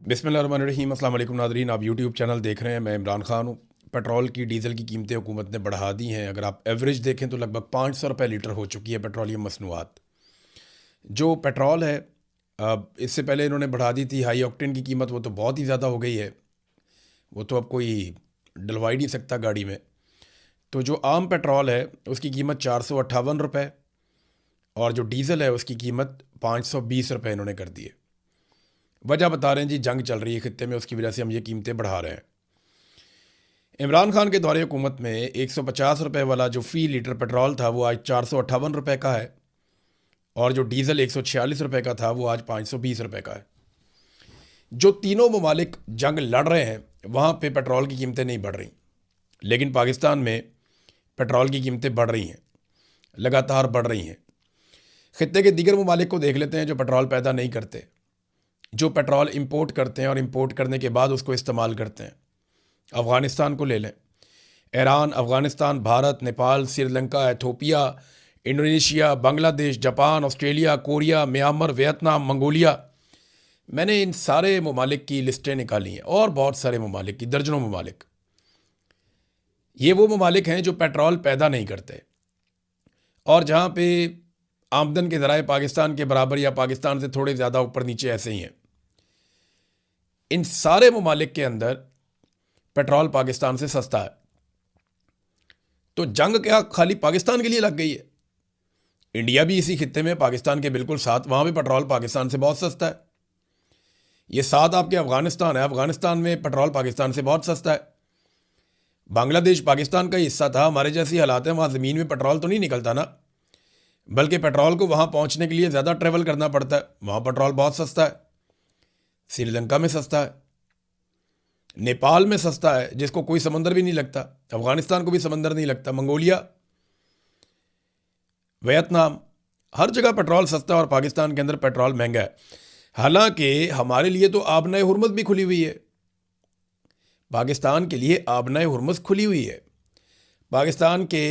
बिस्मिल्लाहिर्रहमानिर्रहीम। अस्सलाम वालेकुम नाज़रीन, आप यूट्यूब चैनल देख रहे हैं। मैं इमरान खान हूँ। पेट्रोल की डीज़ल की कीमतें हुकूमत ने बढ़ा दी हैं। अगर आप एवरेज देखें तो लगभग 500 रुपये लीटर हो चुकी है पेट्रोलियम मसनूआत। जो पेट्रोल है, अब इससे पहले इन्होंने बढ़ा दी थी हाई ऑक्टेन की कीमत, वो तो बहुत ही ज़्यादा हो गई है। वो तो अब कोई डलवा ही नहीं सकता गाड़ी में। तो जो आम पेट्रोल है उसकी कीमत 458 रुपये और जो डीज़ल है उसकी कीमत 520 रुपये इन्होंने कर दी है। वजह बता रहे हैं जी, जंग चल रही है खित्ते में, उसकी वजह से हम ये कीमतें बढ़ा रहे हैं। इमरान खान के दौरे हुकूमत में 150 रुपये वाला जो फ़ी लीटर पेट्रोल था वो आज 458 रुपये का है और जो डीज़ल 146 रुपये का था वो आज 520 रुपये का है। जो तीनों ममालिक जंग लड़ रहे हैं वहाँ पे पेट्रोल की कीमतें नहीं बढ़ रही, लेकिन पाकिस्तान में पेट्रोल की कीमतें बढ़ रही हैं, लगातार बढ़ रही हैं। खित्ते के दीगर ममालिक को देख लेते हैं जो पेट्रोल पैदा नहीं करते, जो पेट्रोल इंपोर्ट करते हैं और इंपोर्ट करने के बाद उसको इस्तेमाल करते हैं। अफ़गानिस्तान को ले लें। Iran, Afghanistan, Bharat, Nepal, Sri Lanka, Ethiopia, Indonesia, Bangladesh, Japan, Australia, Korea, Myanmar, Vietnam, Mongolia. मैंने इन सारे ममालिक की लिस्टें निकाली हैं और बहुत सारे ममालिक की, दर्जनों ममालिक। ये वो ममालिक हैं जो पेट्रोल पैदा नहीं करते और जहाँ पे आमदन के ज़राए पाकिस्तान के बराबर या पाकिस्तान से थोड़े ज़्यादा ऊपर नीचे ऐसे ही हैं। इन सारे ममालिक के अंदर पेट्रोल पाकिस्तान से सस्ता है। तो जंग क्या खाली पाकिस्तान के लिए लग गई है? इंडिया भी इसी खित्ते में पाकिस्तान के बिल्कुल साथ, वहाँ भी पेट्रोल पाकिस्तान से बहुत सस्ता है। ये साथ आपके अफ़गानिस्तान है, अफ़गानिस्तान में पेट्रोल पाकिस्तान से बहुत सस्ता है। बांग्लादेश पाकिस्तान का हिस्सा था, हमारे जैसी हालात है, वहाँ ज़मीन में पेट्रोल तो नहीं निकलता ना, बल्कि पेट्रोल को वहाँ पहुँचने के लिए ज़्यादा ट्रेवल करना पड़ता है। वहाँ पेट्रोल बहुत सस्ता है। श्रीलंका में सस्ता है, नेपाल में सस्ता है जिसको कोई समंदर भी नहीं लगता, अफ़गानिस्तान को भी समंदर नहीं लगता, मंगोलिया, वियतनाम, हर जगह पेट्रोल सस्ता है और पाकिस्तान के अंदर पेट्रोल महंगा है। हालांकि हमारे लिए तो आबनाए हुर्मुज़ भी खुली हुई है। पाकिस्तान के लिए आबनाए हुर्मुज़ खुली हुई है। पाकिस्तान के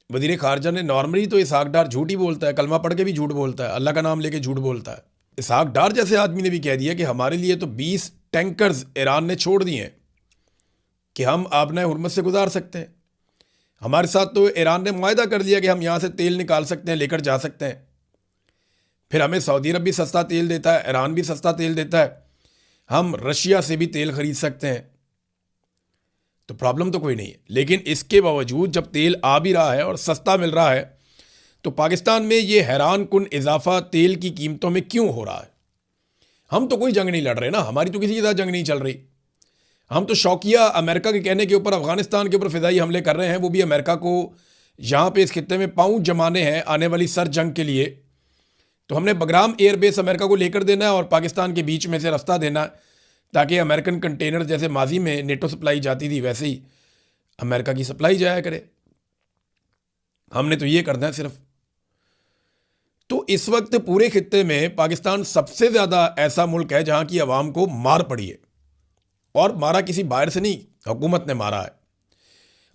वज़ीर ख़ारजा ने नॉर्मली तो इसहाक डार झूठ ही बोलता है, कलमा पढ़ के भी झूठ बोलता है, अल्लाह का नाम लेके झूठ बोलता है। इसहाक डार जैसे आदमी ने भी कह दिया कि हमारे लिए तो 20 टैंकर्स ईरान ने छोड़ दिए हैं कि हम आबनाए हुर्मुज़ से गुजार सकते हैं। हमारे साथ तो ईरान ने मुआहदा कर लिया कि हम यहाँ से तेल निकाल सकते हैं, लेकर जा सकते हैं। फिर हमें सऊदी अरब भी सस्ता तेल देता है, ईरान भी सस्ता तेल देता है, हम रशिया से भी तेल खरीद सकते हैं। तो प्रॉब्लम तो कोई नहीं है। लेकिन इसके बावजूद जब तेल आ भी रहा है और सस्ता मिल रहा है तो पाकिस्तान में ये हैरान कुन इजाफा तेल की कीमतों में क्यों हो रहा है? हम तो कोई जंग नहीं लड़ रहे ना, हमारी तो किसी के साथ जंग नहीं चल रही। हम तो शौकिया अमेरिका के कहने के ऊपर अफगानिस्तान के ऊपर फ़िज़ाई हमले कर रहे हैं, वो भी अमेरिका को यहाँ पे इस खित्ते में पाँव जमाने हैं आने वाली सर जंग के लिए। तो हमने बगराम एयरबेस अमेरिका को लेकर देना है और पाकिस्तान के बीच में से रास्ता देना है ताकि अमेरिकन कंटेनर जैसे माजी में नेटो सप्लाई जाती थी वैसे ही अमेरिका की सप्लाई जाया करे। हमने तो ये करना है सिर्फ। तो इस वक्त पूरे खित्ते में पाकिस्तान सबसे ज़्यादा ऐसा मुल्क है जहाँ की आवाम को मार पड़ी है, और मारा किसी बाहर से नहीं, हुकूमत ने मारा है।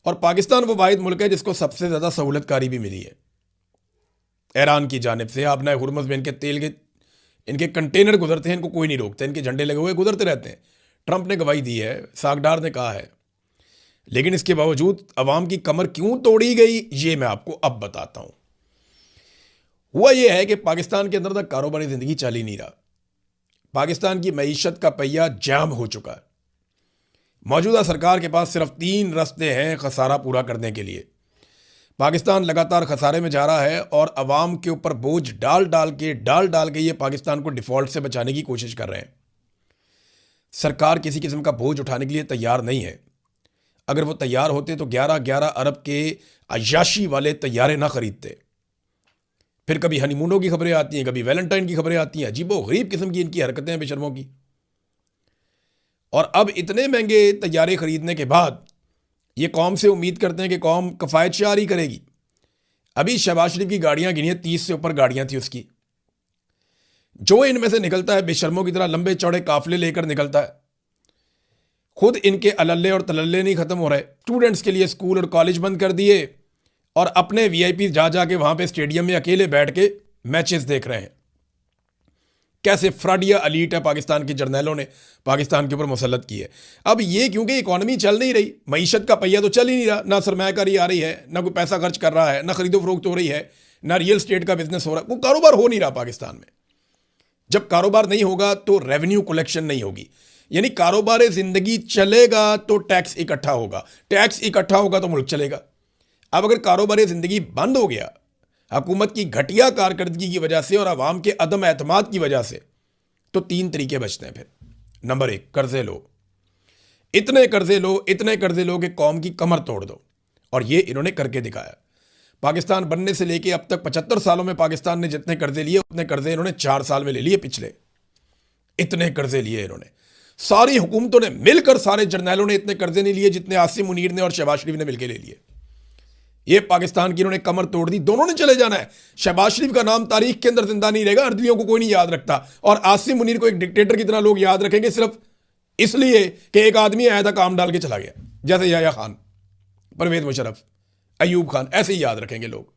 और पाकिस्तान वो वाहिद मुल्क है जिसको सबसे ज़्यादा सहूलतकारी भी मिली है ईरान की जानिब से। आपने हुर्मुज़ में इनके तेल के इनके कंटेनर गुजरते हैं, इनको कोई नहीं रोकता, इनके झंडे लगे हुए गुजरते रहते हैं। ट्रंप ने गवाही दी है, सागडार ने कहा है। लेकिन इसके बावजूद अवाम की कमर क्यों तोड़ी गई ये मैं आपको अब बताता हूँ। हुआ यह है कि पाकिस्तान के अंदर तक कारोबारी ज़िंदगी चल ही नहीं रहा। पाकिस्तान की मईशत का पहिया जाम हो चुका है। मौजूदा सरकार के पास सिर्फ 3 रास्ते हैं खसारा पूरा करने के लिए। पाकिस्तान लगातार खसारे में जा रहा है और अवाम के ऊपर बोझ डाल डाल के ये पाकिस्तान को डिफ़ॉल्ट से बचाने की कोशिश कर रहे हैं। सरकार किसी किस्म का बोझ उठाने के लिए तैयार नहीं है। अगर वो तैयार होते तो 11-11 अरब के अय्याशी वाले तैयारे ना खरीदते। फिर कभी हनीमूनों की खबरें आती हैं, कभी वैलेंटाइन की खबरें आती हैं। अजीबो गरीब किस्म की इनकी हरकतें हैं बेशर्मों की। और अब इतने महंगे तैयारे खरीदने के बाद ये कौम से उम्मीद करते हैं कि कौम कफ़ायत शारी करेगी। अभी शहबाज शरीफ की गाड़ियां गिनी है, 30 से ऊपर गाड़ियां थी उसकी। जो इनमें से निकलता है बेशर्मों की तरह लंबे चौड़े काफिले लेकर निकलता है। खुद इनके अलल्ले और तलल्ले नहीं खत्म हो रहे। स्टूडेंट्स के लिए स्कूल और कॉलेज बंद कर दिए और अपने वीआईपी जा जाके वहां पे स्टेडियम में अकेले बैठ के मैचेस देख रहे हैं। कैसे फ्रॉडिया एलीट है पाकिस्तान के जर्नैलों ने पाकिस्तान के ऊपर मुसल्लत की है। अब ये क्योंकि इकॉनमी चल नहीं रही, मईशत का पहिया तो चल ही नहीं रहा, ना सरमायाकारी आ रही है, ना कोई पैसा खर्च कर रहा है, ना खरीदो फरोख्त हो रही है, ना रियल स्टेट का बिजनेस हो रहा है, कोई कारोबार हो नहीं रहा पाकिस्तान में। जब कारोबार नहीं होगा तो रेवेन्यू कलेक्शन नहीं होगी, यानी कारोबार जिंदगी चलेगा तो टैक्स इकट्ठा होगा, टैक्स इकट्ठा होगा तो मुल्क चलेगा। अब अगर कारोबार जिंदगी बंद हो गया हुकूमत की घटिया कारकर्दगी की वजह से और आवाम के अदम एतमाद की वजह से, तो 3 तरीके बचते हैं फिर। नंबर 1, कर्जे लो, इतने कर्जे लो, इतने कर्जे लो कि कौम की कमर तोड़ दो, और ये इन्होंने करके दिखाया। पाकिस्तान बनने से लेके अब तक 75 सालों में पाकिस्तान ने जितने कर्जे लिए उतने कर्जे इन्होंने 4 साल में ले लिए पिछले, इतने कर्जे लिए इन्होंने। सारी हुकूमतों ने मिलकर, सारे जर्नैलों ने इतने कर्जे नहीं लिए जितने आसिम मुनीर ने और शहबाज शरीफ ने मिलकर ले लिए। ये पाकिस्तान की इन्होंने कमर तोड़ दी, दोनों ने चले जाना है। शहबाज शरीफ का नाम तारीख के अंदर जिंदा नहीं रहेगा, अर्दलियों को कोई नहीं याद रखता, और आसिम मुनीर को एक डिक्टेटर की तरह लोग याद रखेंगे सिर्फ इसलिए कि एक आदमी आया था काम डाल के चला गया, जैसे याया खान, परवेज मुशर्रफ, अयूब खान, ऐसे ही याद रखेंगे लोग।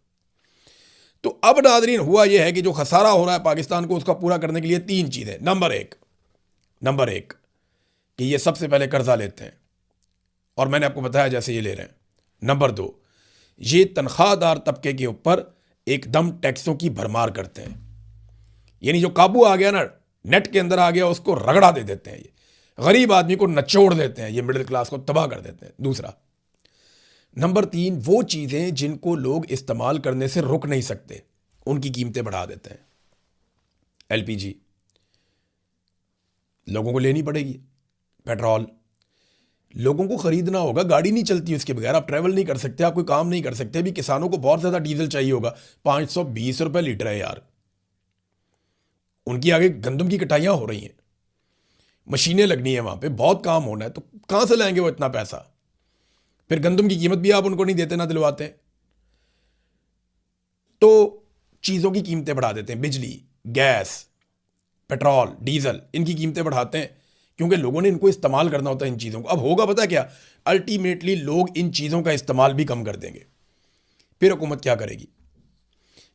तो अब नाज़रीन हुआ यह है कि जो खसारा हो रहा है पाकिस्तान को, उसका पूरा करने के लिए 3 चीजें। नंबर एक कि ये सबसे पहले कर्जा लेते हैं, और मैंने आपको बताया जैसे ये ले रहे हैं। नंबर 2, ये तनख्वाहदार तबके के ऊपर एकदम टैक्सों की भरमार करते हैं, यानी जो काबू आ गया ना, नेट के अंदर आ गया, उसको रगड़ा दे देते हैं। ये गरीब आदमी को नचोड़ देते हैं, ये मिडिल क्लास को तबाह कर देते हैं। दूसरा, नंबर 3, वो चीजें जिनको लोग इस्तेमाल करने से रुक नहीं सकते, उनकी कीमतें बढ़ा देते हैं। एलपीजी लोगों को लेनी पड़ेगी, पेट्रोल लोगों को खरीदना होगा, गाड़ी नहीं चलती उसके बगैर, आप ट्रैवल नहीं कर सकते, आप कोई काम नहीं कर सकते। अभी किसानों को बहुत ज्यादा डीजल चाहिए होगा, 520 रुपए लीटर है यार, उनकी आगे गंदम की कटाइयां हो रही हैं, मशीनें लगनी है वहां पे, बहुत काम होना है, तो कहां से लाएंगे वो इतना पैसा? फिर गंदम की कीमत भी आप उनको नहीं देते ना दिलवाते, तो चीजों की कीमतें बढ़ा देते हैं। बिजली, गैस, पेट्रोल, डीजल, इनकी कीमतें बढ़ाते हैं क्योंकि लोगों ने इनको इस्तेमाल करना होता है इन चीज़ों को। अब होगा पता क्या, अल्टीमेटली लोग इन चीज़ों का इस्तेमाल भी कम कर देंगे, फिर हुकूमत क्या करेगी?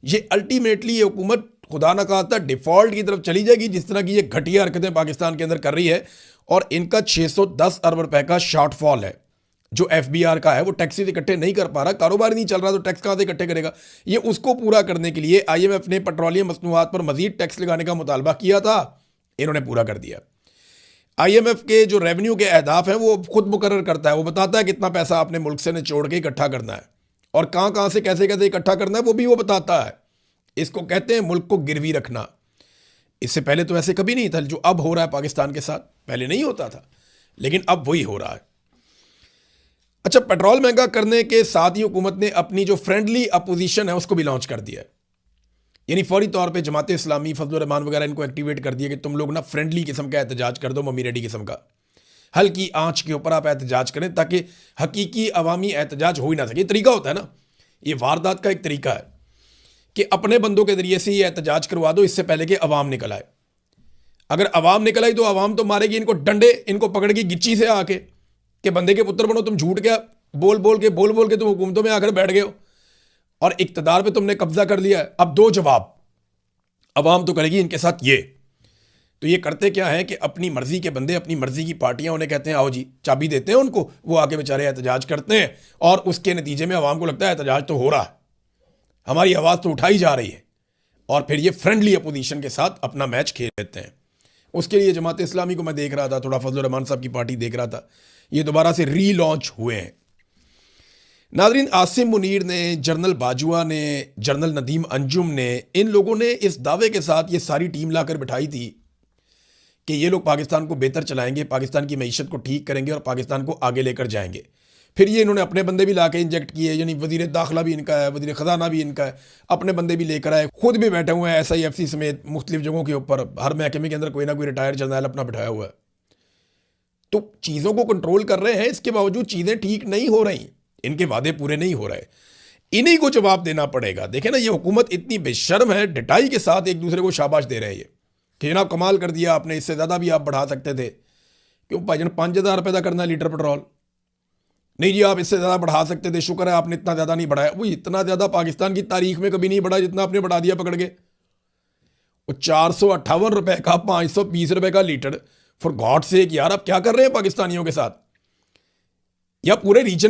ये अल्टीमेटली ये हुकूमत खुदा ना खास्ता डिफॉल्ट की तरफ चली जाएगी, जिस तरह की ये घटिया हरकतें पाकिस्तान के अंदर कर रही है। और इनका 610 अरब रुपए का शॉर्टफॉल है जो एफबीआर का है, वो टैक्सेस इकट्ठे नहीं कर पा रहा, कारोबार नहीं चल रहा, तो टैक्स कहां से इकट्ठे करेगा? ये उसको पूरा करने के लिए IMF ने पेट्रोलियम मसनूआत पर मजीद टैक्स लगाने का मुतालबा किया था, इन्होंने पूरा कर दिया। IMF के जो रेवेन्यू के अहदाफ हैं वो खुद मुकर्रर करता है, वो बताता है कितना पैसा आपने मुल्क से निचोड़ के इकट्ठा करना है और कहां कहां से कैसे कैसे इकट्ठा करना है, वो भी वो बताता है। इसको कहते हैं मुल्क को गिरवी रखना। इससे पहले तो ऐसे कभी नहीं था, जो अब हो रहा है पाकिस्तान के साथ, पहले नहीं होता था, लेकिन अब वही हो रहा है। अच्छा, पेट्रोल महंगा करने के साथ ही हुकूमत ने अपनी जो फ्रेंडली अपोजिशन है उसको भी लॉन्च कर दिया है, यानी फौरी तौर पे जमात इस्लामी, फजलुर रहमान वगैरह इनको एक्टिवेट कर दिया कि तुम लोग ना फ्रेंडली किस्म का एहतजाज कर दो, मम्मी डैडी किस्म का, हल्की आंच के ऊपर आप एहतजाज करें ताकि हकीकी अवामी एहतजाज हो ही ना सके। तरीका होता है ना, ये वारदात का एक तरीका है कि अपने बंदों के जरिए से ये एहतजाज करवा दो इससे पहले कि अवाम निकल आए। अगर अवाम निकल आई तो अवाम तो मारेगी इनको डंडे, इनको पकड़ के गिच्ची से आके कि बंदे के पुत्र बनो, तुम झूठ क्या बोल बोल के तुम हुकूमतों में आकर बैठ गए हो और इक्तदार पे तुमने कब्जा कर लिया है। अब दो जवाब अवाम तो करेगी इनके साथ ये। तो ये करते क्या है कि अपनी मर्जी के बंदे, अपनी मर्जी की पार्टियां उन्हें कहते हैं आओ जी, चाबी देते हैं उनको, वो आके बेचारे एहतजाज करते हैं और उसके नतीजे में अवाम को लगता है एहतजाज तो हो रहा है, हमारी आवाज़ तो उठाई जा रही है, और फिर ये फ्रेंडली अपोजिशन के साथ अपना मैच खेल लेते हैं। उसके लिए जमात इस्लामी को मैं देख रहा था, थोड़ा फजलुर रहमान साहब की पार्टी देख रहा था, ये दोबारा से रीलॉन्च हुए हैं। नाज़रीन, आसिम मुनीर ने, जनरल बाजुआ ने, जनरल नदीम अंजुम ने, इन लोगों ने इस दावे के साथ ये सारी टीम लाकर बिठाई थी कि ये लोग पाकिस्तान को बेहतर चलाएंगे, पाकिस्तान की मईशत को ठीक करेंगे और पाकिस्तान को आगे लेकर जाएंगे। फिर ये इन्होंने अपने बंदे भी ला के इंजेक्ट किए, यानी वजीर दाखिला भी इनका है, वजीर ख़जाना भी इनका है, अपने बंदे भी लेकर आए, खुद भी बैठे हुए हैं SIFC समेत मुख्तलिफ जगहों के ऊपर, हर महकमे के अंदर कोई ना कोई रिटायर्ड जर्नल अपना बिठाया हुआ है। तो चीज़ों को कंट्रोल कर रहे हैं, इसके बावजूद चीज़ें ठीक नहीं हो रही, इनके वादे पूरे नहीं हो रहे, इन्हीं को जवाब देना पड़ेगा। देखें ना, ये हुकूमत इतनी बेशर्म है, डिटाई के साथ एक दूसरे को शाबाश दे रहे हैं ये कि जनाब कमाल कर दिया आपने, इससे ज़्यादा भी आप बढ़ा सकते थे। क्यों भाईजान, 5,000 रुपये का करना लीटर पेट्रोल? नहीं जी, आप इससे ज़्यादा बढ़ा सकते थे, शुक्र है आपने इतना ज़्यादा नहीं बढ़ाया। वो इतना ज़्यादा पाकिस्तान की तारीख में कभी नहीं बढ़ा जितना आपने बढ़ा दिया पकड़ के। वो 458 रुपए का, 520 रुपए का लीटर। फॉर गॉड सेक यार, आप क्या कर रहे हैं पाकिस्तानियों के साथ या पूरे रीजन में?